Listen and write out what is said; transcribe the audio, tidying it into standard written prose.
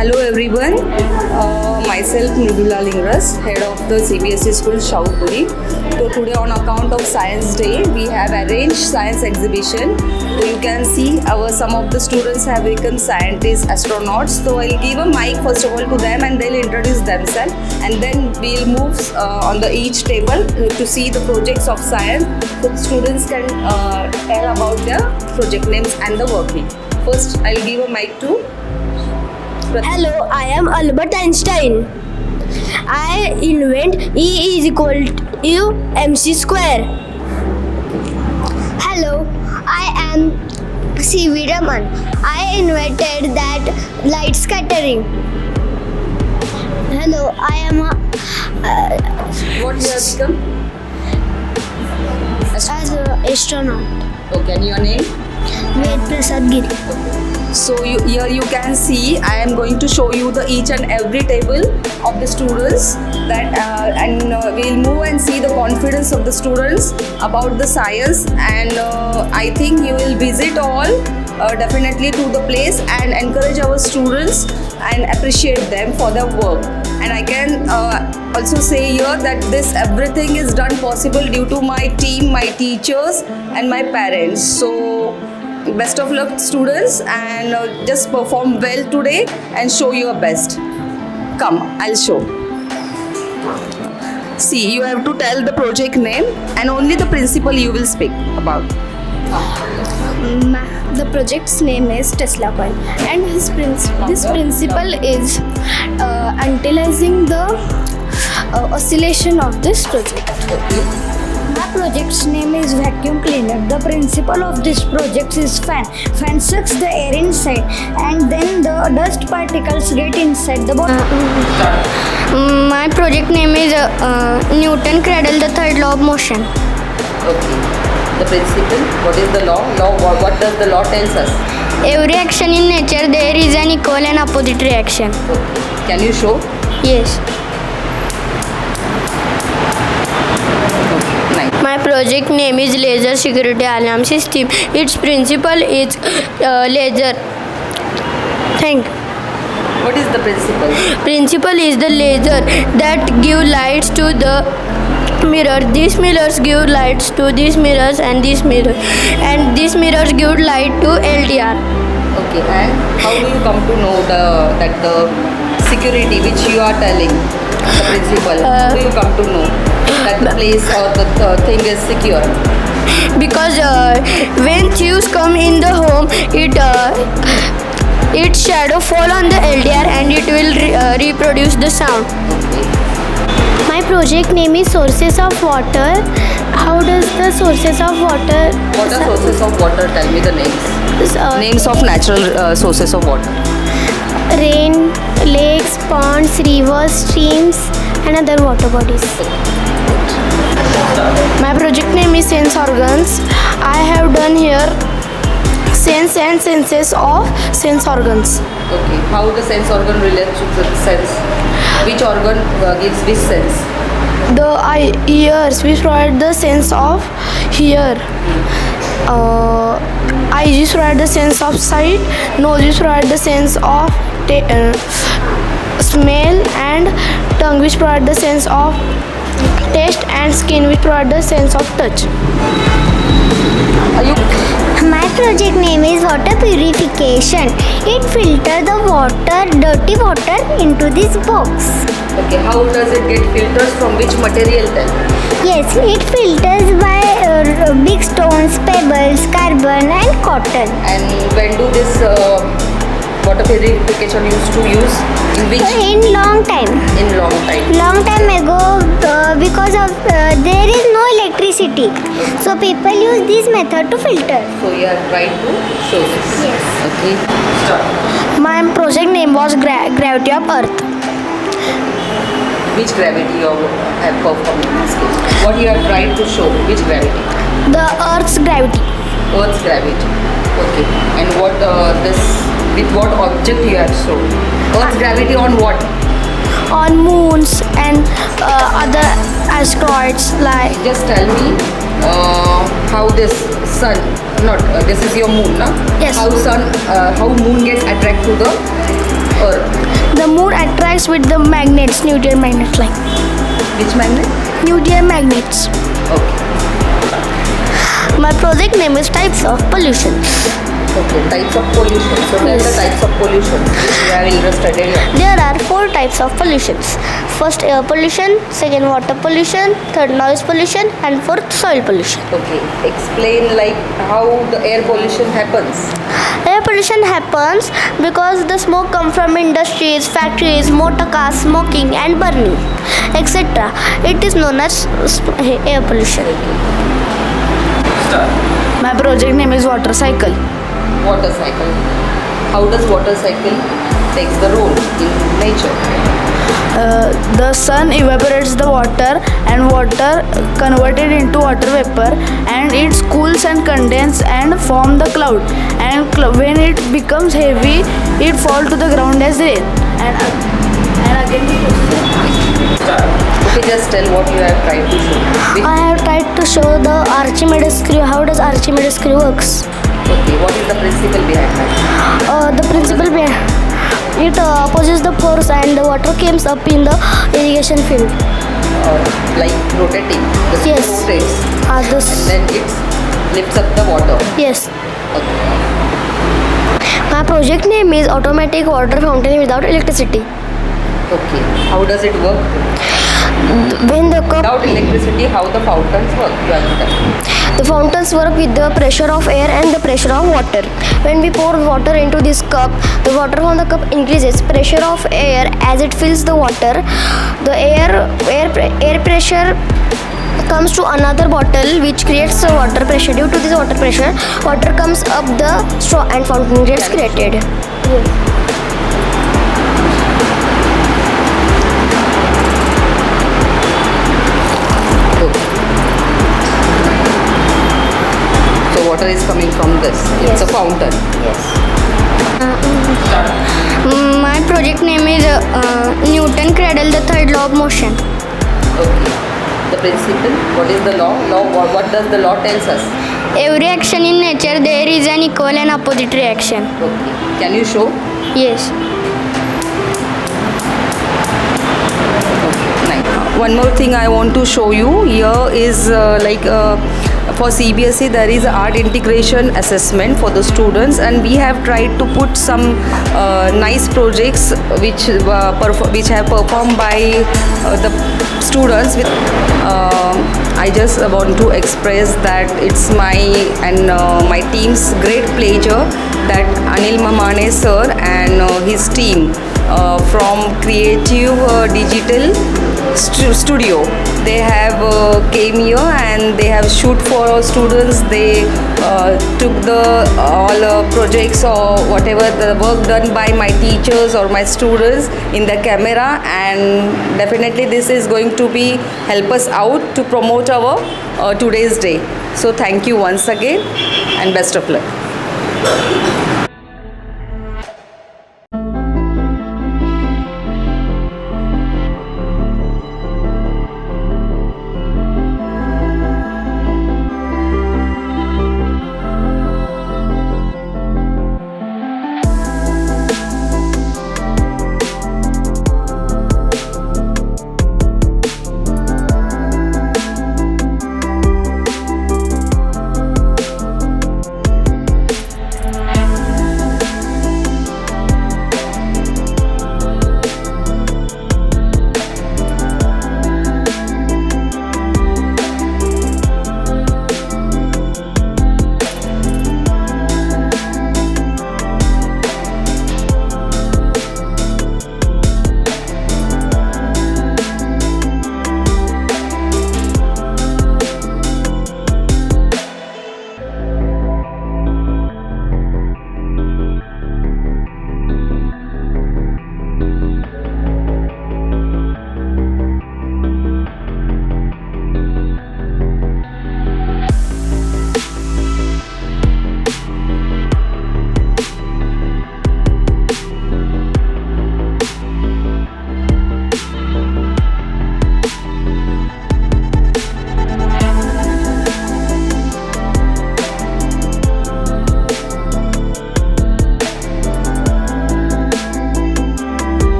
Hello everyone, myself Mridula Lingras, head of the CBSE school Shaupuri. So today on account of Science Day, we have arranged science exhibition. So you can see some of the students have become scientists, astronauts. So I'll give a mic first of all to them and they'll introduce themselves. And then we'll move on the each table to see the projects of science. So students can tell about their project names and the working. First, I'll give a mic to Hello, I am Albert Einstein. I invent E is equal to mc square. Hello, I am C.V. Raman. I invented that light scattering. Hello, I am what you have become? as an astronaut. Okay, and your name? Ved Prasad Giri. So here you can see I am going to show you the each and every table of the students that we'll move and see the confidence of the students about the science, and I think you will visit all definitely to the place and encourage our students and appreciate them for their work. And I can also say here that this everything is done possible due to my team, my teachers and my parents. So best of luck students, and just perform well today and show your best. Come, I'll show. See, you have to tell the project name and only the principal you will speak about. The project's name is Tesla Coil, and this principle is analyzing the oscillation of this project. My project's name is vacuum cleaner. The principle of this project is fan. Fan sucks the air inside, and then the dust particles get inside the bottle. My project name is Newton cradle, the third law of motion. Okay. The principle, what is the law? What does the law tells us? Every action in nature, there is an equal and opposite reaction. Okay. Can you show? Yes. My project name is Laser Security Alarm System. Its principle is laser. Thank. What is the principle? Principle is the laser that give lights to the mirror. These mirrors give lights to these mirrors and this mirror, and these mirrors give light to LDR. Okay, and how do you come to know that the security which you are telling, the principle, how do you come to know that the place or the thing is secure? Because when thieves come in the home, its shadow fall on the LDR and it will reproduce the sound. My project name is Sources of Water. How does the sources of water? What are sources of water? Tell me the names. Names of natural sources of water. Rain, lakes, ponds, rivers, streams, and other water bodies. My project name is Sense Organs. I have done here sense and senses of sense organs. Okay, how the sense organ relates to the sense? Which organ gives which sense? The ears, which provide the sense of hear. Eyes, which provide the sense of sight. Nose, which provide the sense of smell, and tongue, which provide the sense of taste, and skin, which provide the sense of touch. My project name is water purification. It filters the water, dirty water, into this box. Okay, how does it get filters, from which material then? Yes, it filters by big stones, pebbles, carbon, and cotton. And when do this water purification used to use? In which? In long time. In long time. Long time ago, because of there is no electricity, so people use this method to filter. So you are trying to show this. Yes. Okay. Start. My project name was Gravity of Earth. Which gravity you have performed in this case? What you are trying to show? Which gravity? The Earth's gravity. Earth's gravity. Okay. And what with what object you have shown? Earth's gravity on what? On moons and other asteroids like. Just tell me how this sun, not this is your moon, na? Yes. How moon gets attract to the Earth. The moon attracts with the magnets, nuclear magnets like Which magnet? nuclear magnets. Okay. My project name is types of pollution. Okay. Types of pollution. So tell the Yes. types of pollution which you are interested in. There are 4 types of pollutions. First air pollution, second water pollution, third noise pollution, and fourth soil pollution. Okay. Explain like how the air pollution happens. Air pollution happens because the smoke comes from industries, factories, motor cars, smoking and burning, etc. It is known as air pollution. My project name is water cycle. Water cycle. How does water cycle takes the role in nature? The sun evaporates the water and water converted into water vapor, and it cools and condenses and form the cloud, and when it becomes heavy it falls to the ground as rain, and again Okay, just tell what you have tried to show. I have tried to show the Archimedes screw. How does Archimedes screw works? Okay, what is the principle behind that? The principle behind it opposes the force and the water comes up in the irrigation field. Like rotating. The screw Yes. rotates. This, Then it lifts up the water. yes. Okay. My project name is automatic water fountain without electricity. Okay. How does it work? When the cup, Without electricity, how the fountains work? You have to tell. the fountains work with the pressure of air and the pressure of water. When we pour water into this cup, the water from the cup increases. Pressure of air as it fills the water. The air pressure comes to another bottle which creates a water pressure. Due to this water pressure, water comes up the straw and fountain gets created. So water is coming from this. It's a fountain. My project name is Newton cradle, the third law of motion. Okay. The principle. What is the law? What does the law tells us? Every action in nature there is an equal and opposite reaction. Okay. Can you show? Yes. Nice. One more thing I want to show you here is for CBSE there is art integration assessment for the students, and we have tried to put some nice projects which have performed by the students. I just want to express that it's my and my team's great pleasure that Anil Mamane sir and his team from Creative Digital Studio, they have came here and they have shoot for our students. They took the all projects or whatever the work done by my teachers or my students in the camera, and definitely this is going to be help us out to promote our today's day. So thank you once again and best of luck.